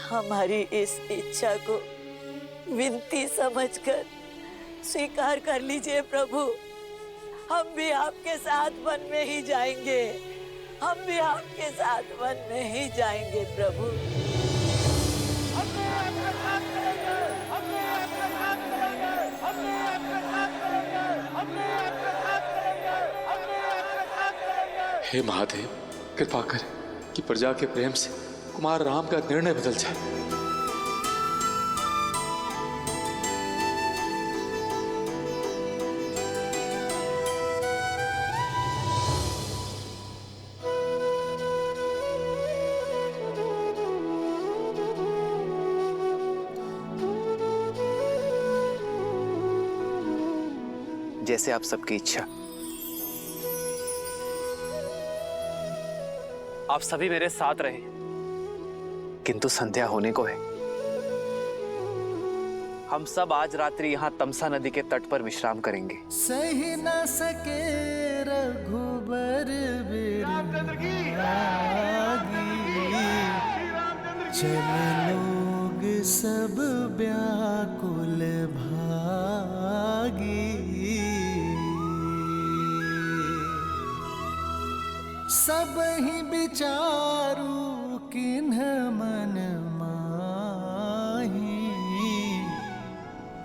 हमारी इस इच्छा को विनती समझकर स्वीकार कर लीजिए प्रभु। हम भी आपके साथ वन में ही जाएंगे, हम भी आपके साथ वन में ही जाएंगे प्रभु। हे महादेव, कृपा करें कि प्रजा के प्रेम से कुमार राम का निर्णय बदल जाए। जैसे आप सबकी इच्छा। आप सभी मेरे साथ रहे, किंतु संध्या होने को है। हम सब आज रात्रि यहाँ तमसा नदी के तट पर विश्राम करेंगे। सही न सके रघुबर चल लोग सब व्याकुल भागी। सब ही विचारू किन्ह मन माही।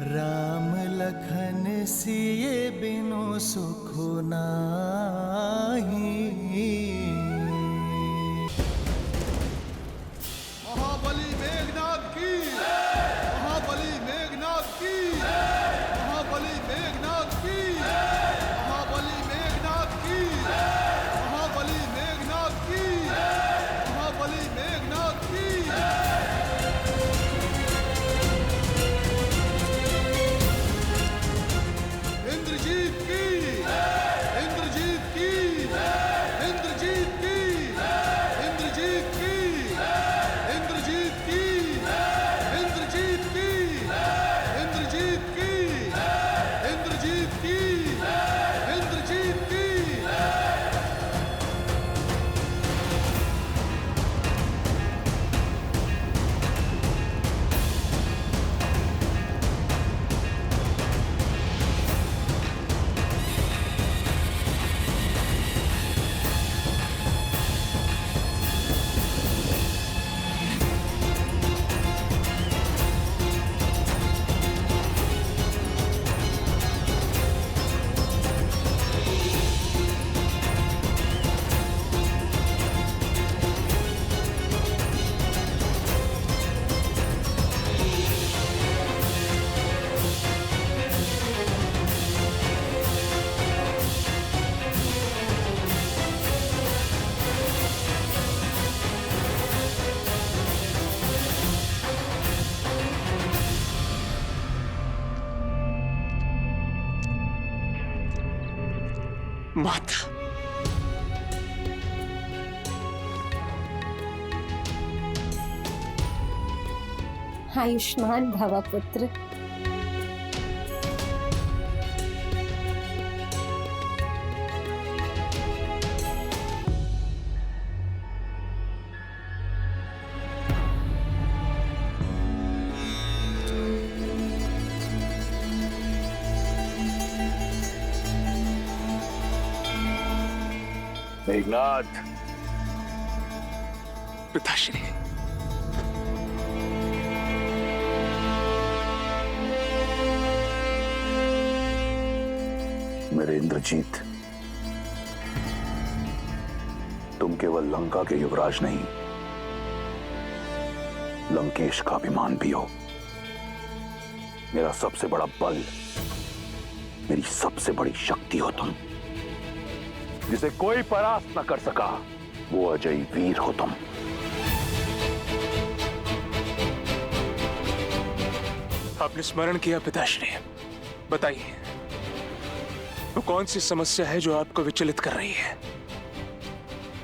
राम लखन सिए बिनु सुख नाही। महाबली मेघनाथ की, महाबली मेघनाथ की, महाबली मेघनाथ की, महाबली मेघनाथ की, महाबली मेघनाथ की, महाबली मेघनाथ की। इंद्रजीत की, इंद्रजीत की, इंद्रजीत की, इंद्रजीत की, इंद्रजीत की, इंद्रजीत की, इंद्रजीत की, इंद्रजीत की, इंद्रजीत की। माता, आयुष्मान भव पुत्र। मेघनाथ, पिताश्री। मेरे इंद्रजीत, तुम केवल लंका के युवराज नहीं, लंकेश का अभिमान भी हो। मेरा सबसे बड़ा बल, मेरी सबसे बड़ी शक्ति हो तुम। जिसे कोई परास्त न कर सका, वो अजय वीर हो तुम। आपने स्मरण किया पिताश्री, बताइए वो कौन सी समस्या है जो आपको विचलित कर रही है?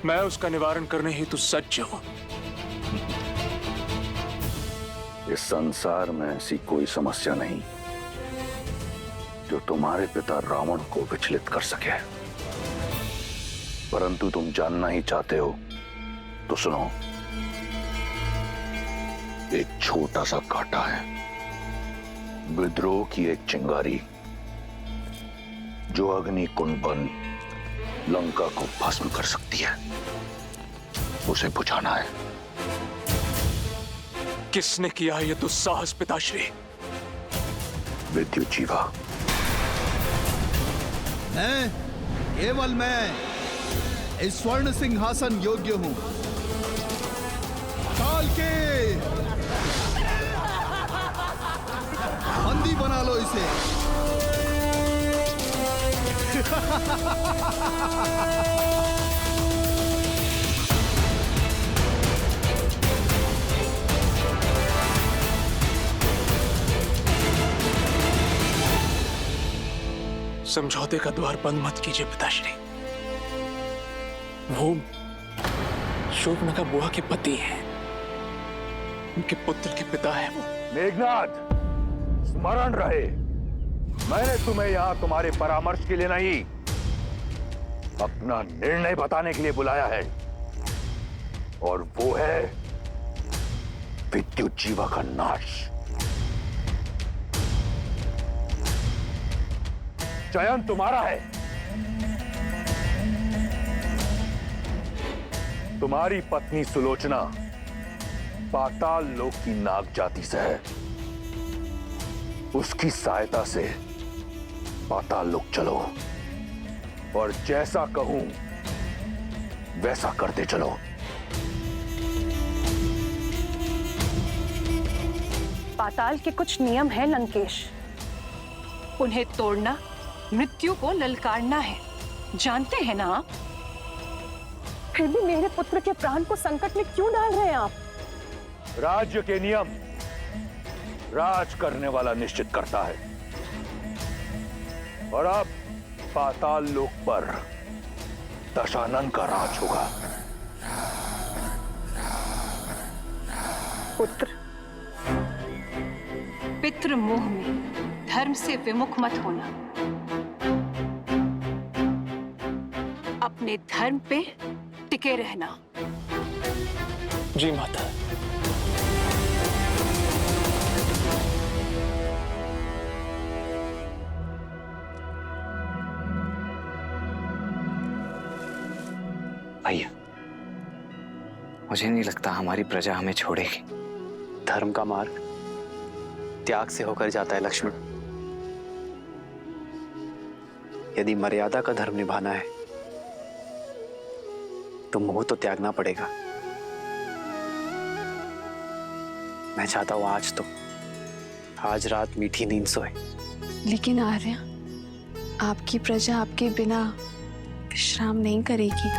मैं उसका निवारण करने हेतु सज्ज हूं। इस संसार में ऐसी कोई समस्या नहीं जो तुम्हारे पिता रावण को विचलित कर सके। परंतु तुम जानना ही चाहते हो तो सुनो। एक छोटा सा कांटा है, विद्रोह की एक चिंगारी जो अग्नि कुंड बन लंका को भस्म कर सकती है। उसे बुझाना है। किसने किया ये दुस्साहस पिताश्री? विद्युत जीवा। मैं, केवल मैं इस स्वर्ण सिंहासन योग्य हूं। काल के बंदी बना लो इसे। समझौते का द्वार बंद मत कीजिए पिताश्री। वो शोभनका बुआ के पति हैं, उनके पुत्र के पिता हैं वो। मेघनाथ, स्मरण रहे, मैंने तुम्हें यहां तुम्हारे परामर्श के लिए नहीं, अपना निर्णय बताने के लिए बुलाया है, और वो है विद्युत जीवा का नाश। चयन तुम्हारा है। तुम्हारी पत्नी सुलोचना पाताल लोक की नाग जाति से है। उसकी सहायता से पाताल लोक चलो और जैसा कहूं वैसा करते चलो। पाताल के कुछ नियम हैं लंकेश, उन्हें तोड़ना मृत्यु को ललकारना है, जानते हैं ना आप? फिर भी मेरे पुत्र के प्राण को संकट में क्यों डाल रहे हैं आप? राज्य के नियम राज करने वाला निश्चित करता है, और अब पाताल लोक पर दशानन का राज होगा। पुत्र, पितृ मोह में धर्म से विमुख मत होना। अपने धर्म पे टिके रहना। जी माता। भैया, मुझे नहीं लगता हमारी प्रजा हमें छोड़ेगी। धर्म का मार्ग त्याग से होकर जाता है लक्ष्मण। यदि मर्यादा का धर्म निभाना है तो मोह तो त्यागना पड़ेगा। मैं चाहता हूं आज रात मीठी नींद सोए। लेकिन आर्या, आपकी प्रजा आपके बिना विश्राम नहीं करेगी।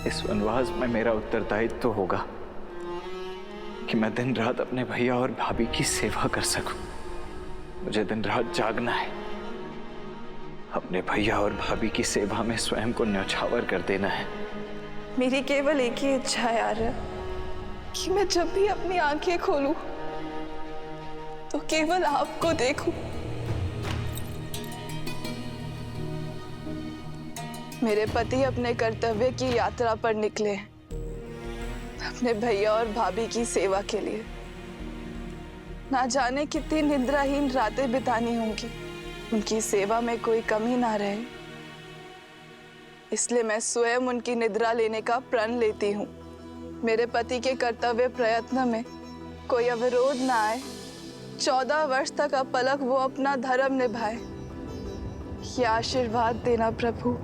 इस वनवास में मेरा उत्तरदायित्व तो होगा कि मैं दिन रात अपने भैया और भाभी की सेवा कर सकूं। मुझे दिन रात जागना है, अपने भैया और भाभी की सेवा में स्वयं को न्यौछावर कर देना है। मेरी केवल एक ही इच्छा है आर्या, कि मैं जब भी अपनी आंखें खोलूं तो केवल आपको देखूं। मेरे पति अपने कर्तव्य की यात्रा पर निकले, अपने भैया और भाभी की सेवा के लिए। ना जाने कितनी निद्राहीन रातें बितानी होंगी, उनकी सेवा में कोई कमी ना रहे, इसलिए मैं स्वयं उनकी निद्रा लेने का प्रण लेती हूँ। मेरे पति के कर्तव्य प्रयत्न में कोई अवरोध ना आए, 14 वर्ष तक अपलक वो अपना धर्म निभाए। ये आशीर्वाद देना प्रभु।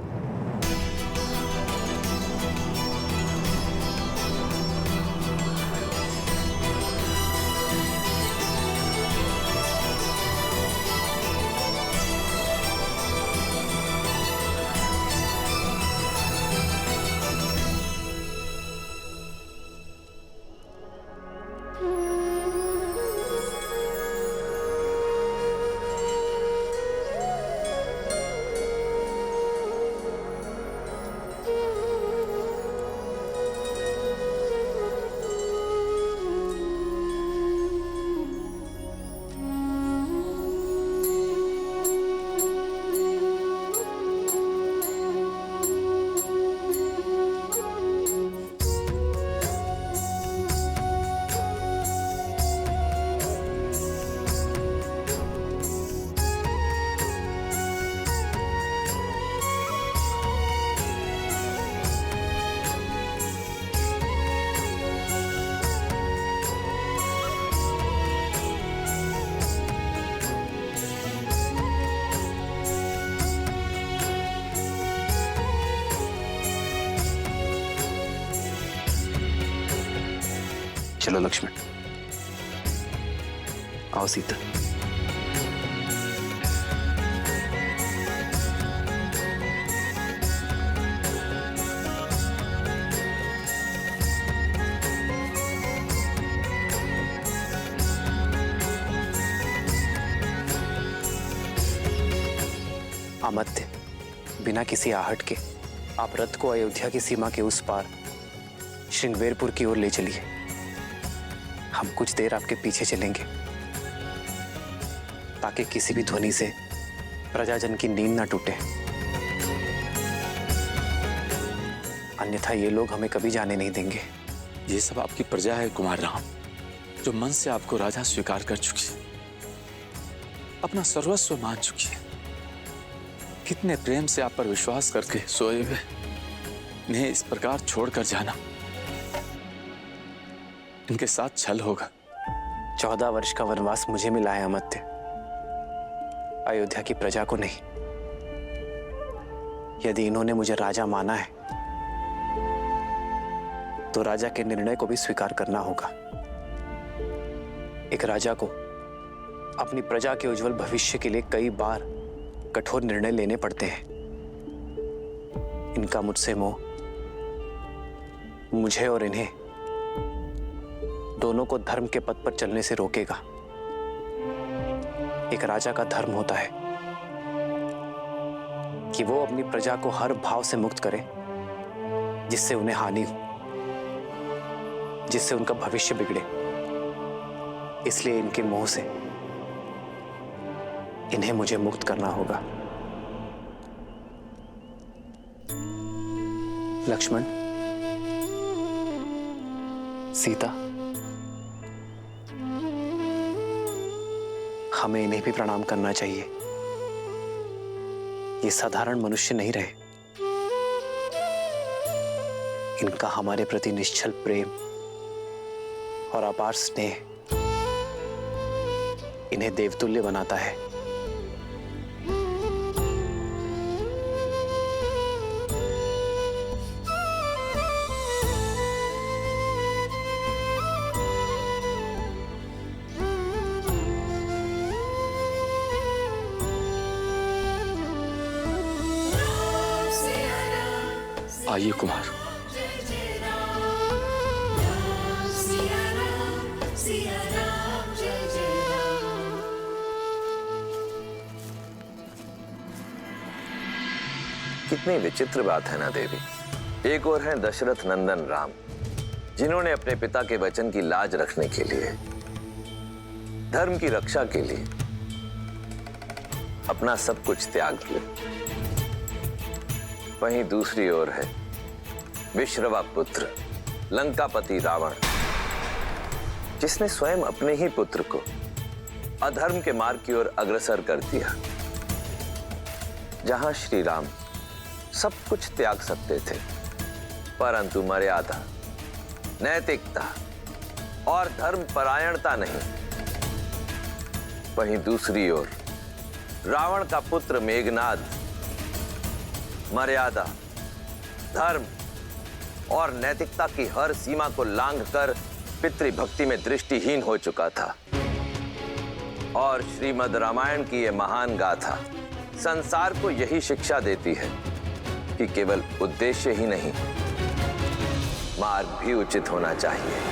चलो लक्ष्मण, आओ सीता। अमत्य, बिना किसी आहट के आप रथ को अयोध्या की सीमा के उस पार श्रृंगवेरपुर की ओर ले चलिए। हम कुछ देर आपके पीछे चलेंगे ताकि किसी भी ध्वनि से प्रजाजन की नींद ना टूटे, अन्यथा ये लोग हमें कभी जाने नहीं देंगे। ये सब आपकी प्रजा है कुमार राम, जो मन से आपको राजा स्वीकार कर चुकी है, अपना सर्वस्व मान चुकी है। कितने प्रेम से आप पर विश्वास करके सोए हुए इन्हें इस प्रकार छोड़कर जाना, इनके साथ छल होगा। 14 वर्ष का वनवास मुझे मिला है अमत्य, अयोध्या की प्रजा को नहीं। यदि इन्होंने मुझे राजा माना है तो राजा के निर्णय को भी स्वीकार करना होगा। एक राजा को अपनी प्रजा के उज्जवल भविष्य के लिए कई बार कठोर निर्णय लेने पड़ते हैं। इनका मुझसे मोह मुझे और इन्हें दोनों को धर्म के पथ पर चलने से रोकेगा। एक राजा का धर्म होता है कि वो अपनी प्रजा को हर भाव से मुक्त करे जिससे उन्हें हानि हो, जिससे उनका भविष्य बिगड़े। इसलिए इनके मोह से इन्हें मुझे मुक्त करना होगा। लक्ष्मण, सीता, हमें इन्हें भी प्रणाम करना चाहिए। ये साधारण मनुष्य नहीं रहे। इनका हमारे प्रति निश्चल प्रेम और अपार स्नेह इन्हें देवतुल्य बनाता है। आइए कुमार। कितनी विचित्र बात है ना देवी। एक और हैं दशरथ नंदन राम, जिन्होंने अपने पिता के वचन की लाज रखने के लिए, धर्म की रक्षा के लिए अपना सब कुछ त्याग दिया। वहीं दूसरी ओर है विश्रवा पुत्र लंकापति रावण, जिसने स्वयं अपने ही पुत्र को अधर्म के मार्ग की ओर अग्रसर कर दिया। जहां श्री राम सब कुछ त्याग सकते थे, परंतु मर्यादा, नैतिकता और धर्म परायणता नहीं, वहीं दूसरी ओर रावण का पुत्र मेघनाद मर्यादा, धर्म और नैतिकता की हर सीमा को लांघकर पितृभक्ति में दृष्टिहीन हो चुका था। और श्रीमद् रामायण की यह महान गाथा संसार को यही शिक्षा देती है कि केवल उद्देश्य ही नहीं, मार्ग भी उचित होना चाहिए।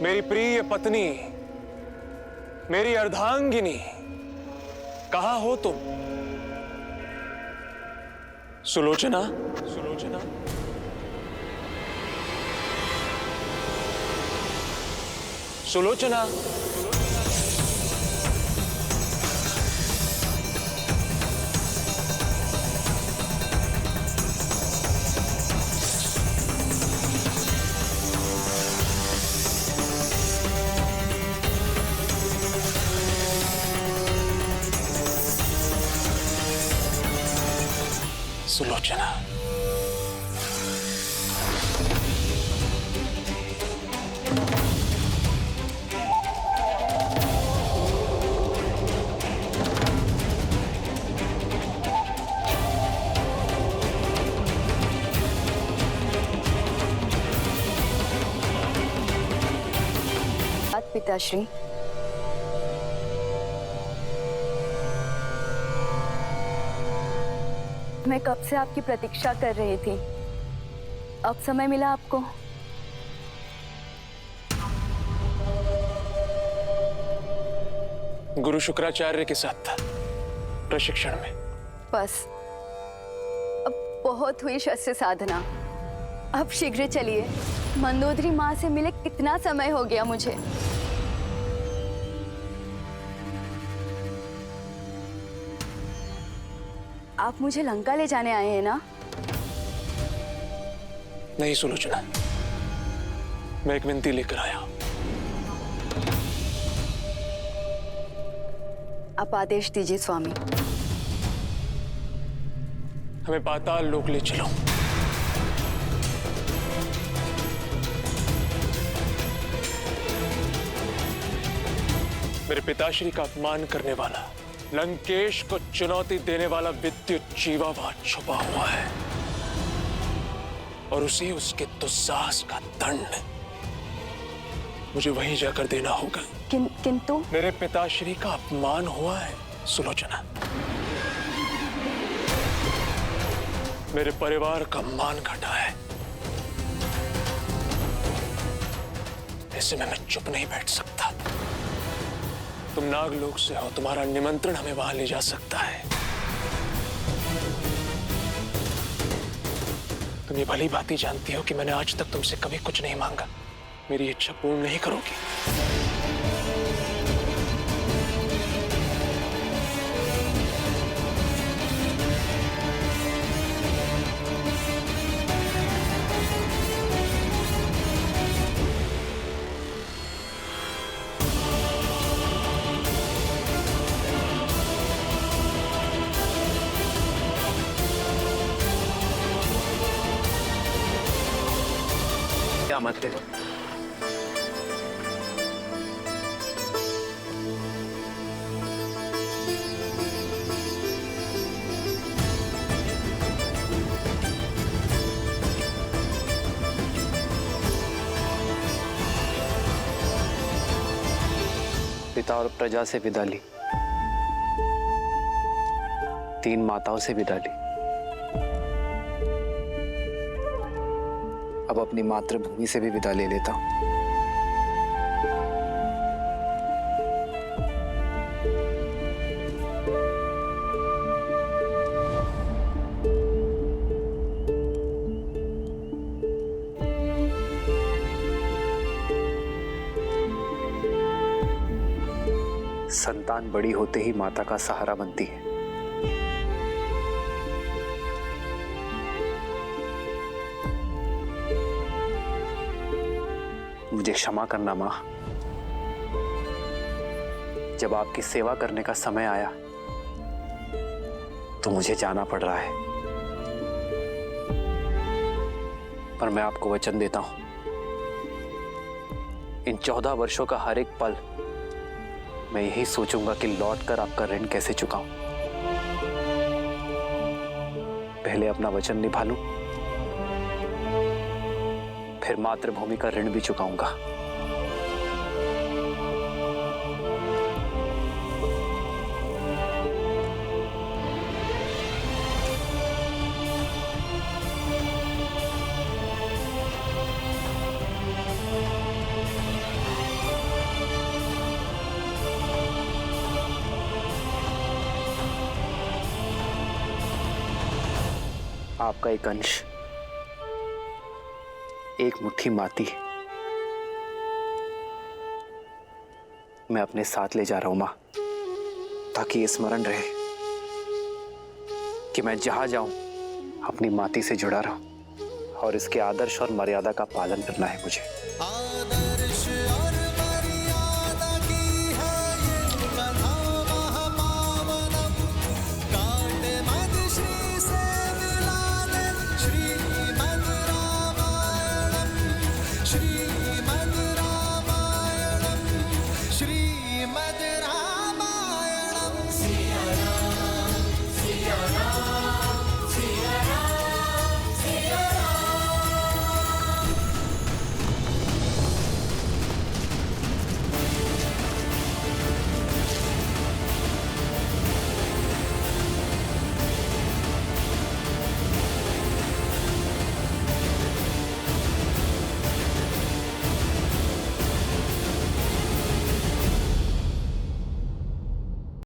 मेरी प्रिय पत्नी, मेरी अर्धांगिनी, कहां हो तुम? सुलोचना, सुलोचना, सुलोचना। सुलोचना, पिताश्री, मैं कब से आपकी प्रतीक्षा कर रही थी। अब समय मिला आपको। गुरु शुक्राचार्य के साथ था प्रशिक्षण में। बस अब बहुत हुई शस्त्र साधना, अब शीघ्र चलिए। मंदोदरी माँ से मिले कितना समय हो गया मुझे। आप मुझे लंका ले जाने आए हैं ना? नहीं सुलोचना, मैं एक विनती लेकर आया। आप आदेश दीजिए स्वामी। हमें पाताल लोक ले चलो। मेरे पिताश्री का अपमान करने वाला, लंकेश को चुनौती देने वाला विद्युत जीवा वहां छुपा हुआ है और उसे उसके दुस्साहस का दंड मुझे वहीं जाकर देना होगा। किंतु मेरे पिताश्री का अपमान हुआ है सुलोचना। मेरे परिवार का मान घटा है। ऐसे में मैं चुप नहीं बैठ सकता। तुम नागलोक से हो, तुम्हारा निमंत्रण हमें वहां ले जा सकता है। तुम ये भली भांति जानती हो कि मैंने आज तक तुमसे कभी कुछ नहीं मांगा। मेरी इच्छा पूर्ण नहीं करोगी। क्या मत है? पिता और प्रजा से विदा ली, 3 माताओं से विदा ली, अब अपनी मातृभूमि से भी विदा ले लेता हूं। संतान बड़ी होते ही माता का सहारा बनती है। मुझे क्षमा करना माँ। जब आपकी सेवा करने का समय आया तो मुझे जाना पड़ रहा है, पर मैं आपको वचन देता हूं, इन 14 वर्षों का हर एक पल मैं यही सोचूंगा कि लौटकर आपका ऋण कैसे चुकाऊं। पहले अपना वचन निभा लूं, फिर मातृभूमि का ऋण भी चुकाऊंगा। आपका एक अंश, एक मुट्ठी माटी मैं अपने साथ ले जा रहा हूं मां, ताकि ये स्मरण रहे कि मैं जहां जाऊं अपनी माटी से जुड़ा रहूं और इसके आदर्श और मर्यादा का पालन करना है मुझे।